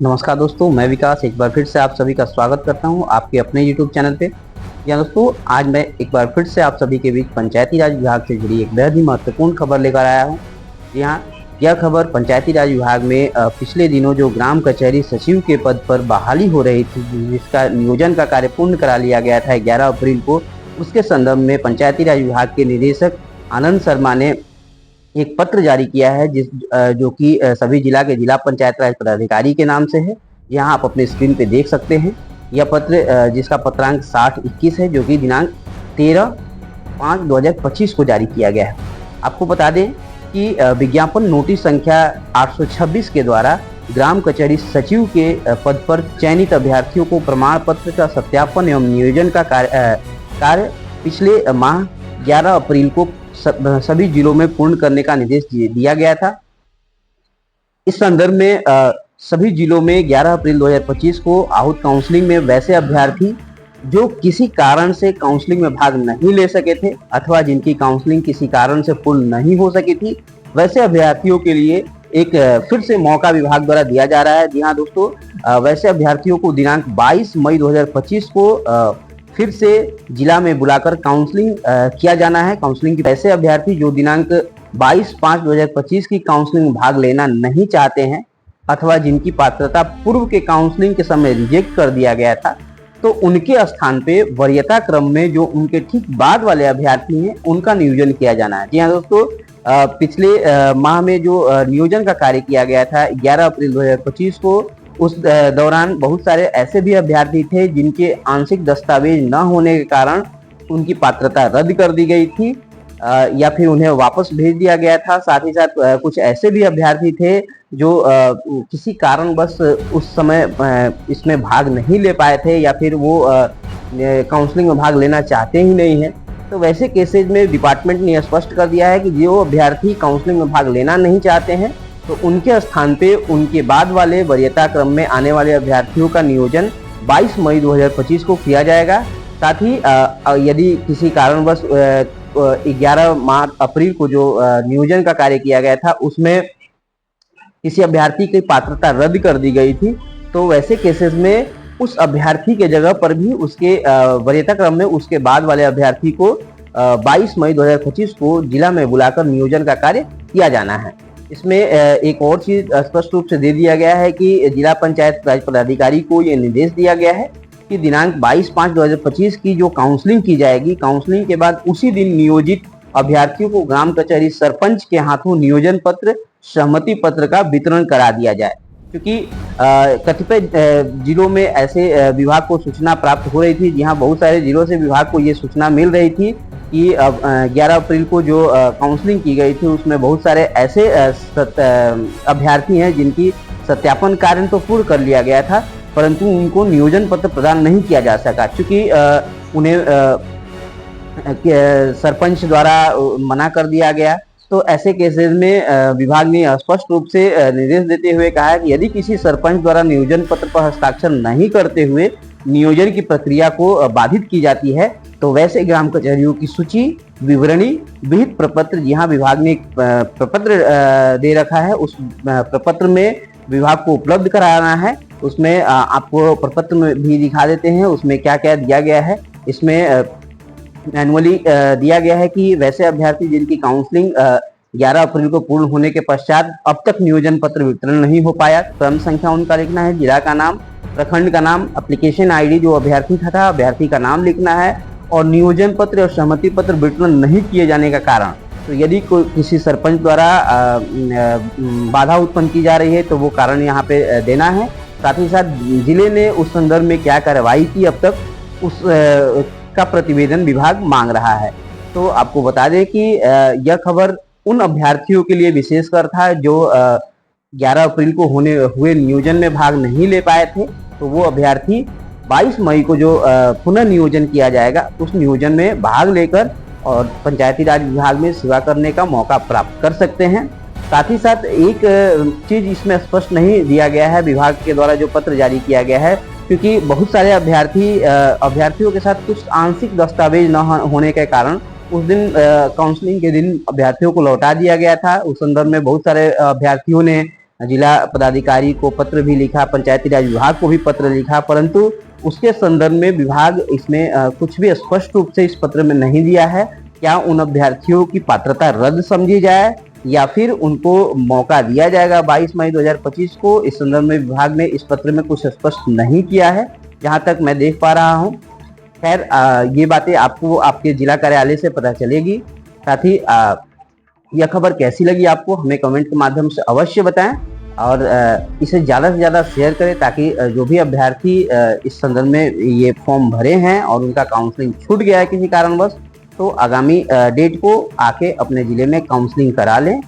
नमस्कार दोस्तों, मैं विकास एक बार फिर से आप सभी का स्वागत करता हूं आपके अपने YouTube चैनल पे। या दोस्तों, आज मैं एक बार फिर से आप सभी के बीच पंचायती राज विभाग से जुड़ी एक बेहद ही महत्वपूर्ण खबर लेकर आया हूं। जी हाँ, यह खबर पंचायती राज विभाग में पिछले दिनों जो ग्राम कचहरी सचिव के पद पर बहाली हो रही थी, जिसका नियोजन का कार्य पूर्ण करा लिया गया था 11 अप्रैल को, उसके संदर्भ में पंचायती राज विभाग के निदेशक आनंद शर्मा ने एक पत्र जारी किया है जो कि सभी जिला के जिला पंचायत राज पदाधिकारी के नाम से है। यहाँ आप अपने स्क्रीन पे देख सकते हैं। यह पत्र जिसका पत्रांक 6021 है, जो कि दिनांक 13/5/2025 को जारी किया गया है। आपको बता दें कि विज्ञापन नोटिस संख्या 826 के द्वारा ग्राम कचहरी सचिव के पद पर चयनित अभ्यर्थियों को प्रमाण पत्र का सत्यापन एवं नियोजन का कार्य पिछले माह 11 अप्रैल को सभी जिलों में पूर्ण करने का निर्देश दिया गया था। इस संदर्भ में सभी जिलों में 11 अप्रैल 2025 को आहूत काउंसलिंग में वैसे अभ्यर्थी जो किसी कारण से काउंसलिंग में भाग नहीं ले सके थे अथवा जिनकी काउंसलिंग किसी कारण से पूर्ण नहीं हो सकी थी, वैसे अभ्यर्थियों के लिए एक फिर से मौका विभाग द्वारा दिया जा रहा है। जी हाँ दोस्तों, वैसे अभ्यर्थियों को दिनांक 22 मई 2025 को फिर से जिला में बुलाकर काउंसलिंग किया जाना है। काउंसलिंग के ऐसे अभ्यर्थी जो दिनांक 22/5/2025 की काउंसलिंग में भाग लेना नहीं चाहते हैं अथवा जिनकी पात्रता पूर्व के काउंसलिंग के समय रिजेक्ट कर दिया गया था, तो उनके स्थान पे वरीयता क्रम में जो उनके ठीक बाद वाले अभ्यर्थी हैं उनका नियोजन किया जाना है। जी हाँ दोस्तों, पिछले माह में जो नियोजन का कार्य किया गया था 11 अप्रैल 2025 को, उस दौरान बहुत सारे ऐसे भी अभ्यर्थी थे जिनके आंशिक दस्तावेज न होने के कारण उनकी पात्रता रद्द कर दी गई थी या फिर उन्हें वापस भेज दिया गया था। साथ ही साथ कुछ ऐसे भी अभ्यर्थी थे जो किसी कारणवश उस समय इसमें भाग नहीं ले पाए थे या फिर वो काउंसलिंग में भाग लेना चाहते ही नहीं हैं। तो वैसे केसेज में डिपार्टमेंट ने स्पष्ट कर दिया है कि जो अभ्यर्थी काउंसलिंग में भाग लेना नहीं चाहते हैं तो उनके स्थान पे उनके बाद वाले वरीयता क्रम में आने वाले अभ्यर्थियों का नियोजन 22 मई 2025 को किया जाएगा। साथ ही यदि किसी कारणवश 11 अप्रैल को जो नियोजन का कार्य किया गया था उसमें किसी अभ्यर्थी की पात्रता रद्द कर दी गई थी, तो वैसे केसेस में उस अभ्यर्थी के जगह पर भी उसके वरीयता क्रम में उसके बाद वाले अभ्यर्थी को 22 मई 2025 को जिला में बुलाकर नियोजन का कार्य किया जाना है। इसमें एक और चीज स्पष्ट रूप से दे दिया गया है कि जिला पंचायत राज पदाधिकारी को यह निर्देश दिया गया है कि दिनांक 22/5/2025 की जो काउंसलिंग की जाएगी, काउंसलिंग के बाद उसी दिन नियोजित अभ्यर्थियों को ग्राम कचहरी सरपंच के हाथों नियोजन पत्र, सहमति पत्र का वितरण करा दिया जाए। क्योंकि कतिपय जिलों में ऐसे विभाग को सूचना प्राप्त हो रही थी, जहां बहुत सारे जिलों से विभाग को ये सूचना मिल रही थी कि 11 अप्रैल को जो काउंसलिंग की गई थी उसमें बहुत सारे ऐसे अभ्यर्थी हैं जिनकी सत्यापन कार्य तो पूर्ण कर लिया गया था, परंतु उनको नियोजन पत्र प्रदान नहीं किया जा सका, क्योंकि उन्हें सरपंच द्वारा मना कर दिया गया। तो ऐसे केसेस में विभाग ने स्पष्ट रूप से निर्देश देते हुए कहा है कि यदि किसी सरपंच द्वारा नियोजन पत्र पर हस्ताक्षर नहीं करते हुए नियोजन की प्रक्रिया को बाधित की जाती है, तो वैसे ग्राम कचहरियों की सूची, विवरणी, विहित प्रपत्र, जहां विभाग ने एक प्रपत्र दे रखा है, उस प्रपत्र में विभाग को उपलब्ध कराना है। उसमें आपको प्रपत्र में भी दिखा देते हैं उसमें क्या क्या दिया गया है। इसमें मैनुअली दिया गया है कि वैसे अभ्यर्थी जिनकी काउंसलिंग 11 अप्रैल को पूर्ण होने के पश्चात अब तक नियोजन पत्र वितरण नहीं हो पाया, क्रम संख्या उनका लिखना है, जिला का नाम, प्रखंड का नाम, एप्लीकेशन आईडी जो अभ्यर्थी का था, अभ्यर्थी का नाम लिखना है और नियोजन पत्र और सहमति पत्र वितरण नहीं किए जाने का कारण। तो यदि कोई किसी सरपंच द्वारा बाधा उत्पन्न की जा रही है तो वो कारण यहाँ पे देना है। साथ ही साथ जिले ने उस संदर्भ में क्या कार्रवाई की अब तक, उस का प्रतिवेदन विभाग मांग रहा है। तो आपको बता दें कि यह खबर उन अभ्यर्थियों के लिए विशेषकर था जो 11 अप्रैल को हुए नियोजन में भाग नहीं ले पाए थे। तो वो अभ्यर्थी 22 मई को जो पुनः नियोजन किया जाएगा उस नियोजन में भाग लेकर और पंचायती राज विभाग में सेवा करने का मौका प्राप्त कर सकते हैं। साथ ही साथ एक चीज इसमें स्पष्ट नहीं दिया गया है विभाग के द्वारा जो पत्र जारी किया गया है, क्योंकि बहुत सारे अभ्यर्थियों के साथ कुछ आंशिक दस्तावेज न होने के कारण उस दिन काउंसलिंग के दिन अभ्यर्थियों को लौटा दिया गया था। उस संदर्भ में बहुत सारे अभ्यर्थियों ने जिला पदाधिकारी को पत्र भी लिखा, पंचायती राज विभाग को भी पत्र लिखा, परंतु उसके संदर्भ में विभाग इसमें कुछ भी स्पष्ट रूप से इस पत्र में नहीं दिया है। क्या उन अभ्यर्थियों की पात्रता रद्द समझी जाए या फिर उनको मौका दिया जाएगा 22 मई 2025 को, इस संदर्भ में विभाग ने इस पत्र में कुछ स्पष्ट नहीं किया है, जहां तक मैं देख पा रहा हूं। खैर, ये बातें आपको आपके जिला कार्यालय से पता चलेगी। साथ ही यह खबर कैसी लगी आपको, हमें कमेंट के माध्यम से अवश्य बताएं और इसे ज़्यादा से ज़्यादा शेयर करें, ताकि जो भी अभ्यर्थी इस संदर्भ में ये फॉर्म भरे हैं और उनका काउंसलिंग छूट गया है किसी कारणवश, तो आगामी डेट को आके अपने ज़िले में काउंसलिंग करा लें